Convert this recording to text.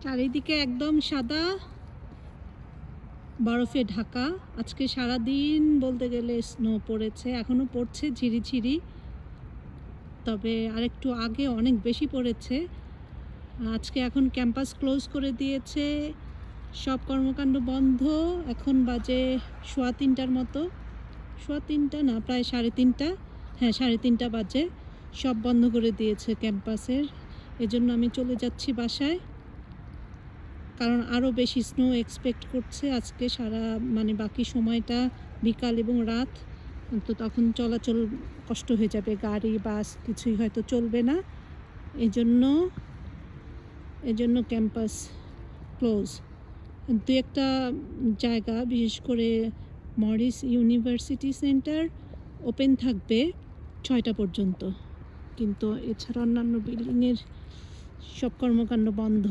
চারিদিকে একদম সাদা বরফে ঢাকা। আজকে সারাদিন বলতে গেলে স্নো পড়েছে, এখনও পড়ছে ঝিরিঝিরি, তবে আরেকটু আগে অনেক বেশি পড়েছে। আজকে এখন ক্যাম্পাস ক্লোজ করে দিয়েছে, সব কর্মকাণ্ড বন্ধ। এখন বাজে 3:15 মতো, 3:15 না, প্রায় 3:30। হ্যাঁ, 3:30 বাজে। সব বন্ধ করে দিয়েছে ক্যাম্পাসের। এজন্য আমি চলে যাচ্ছি বাসায়, কারণ আরও বেশি স্নো এক্সপেক্ট করছে আজকে সারা বাকি সময়টা, বিকাল এবং রাত। তো তখন চলাচল কষ্ট হয়ে যাবে, গাড়ি বাস কিছুই হয়তো চলবে না। এজন্য ক্যাম্পাস ক্লোজ। দু একটা জায়গা, বিশেষ করে মরিস ইউনিভার্সিটি সেন্টার ওপেন থাকবে 6টা পর্যন্ত, কিন্তু এছাড়া অন্যান্য বিল্ডিংয়ের সব কর্মকাণ্ড বন্ধ।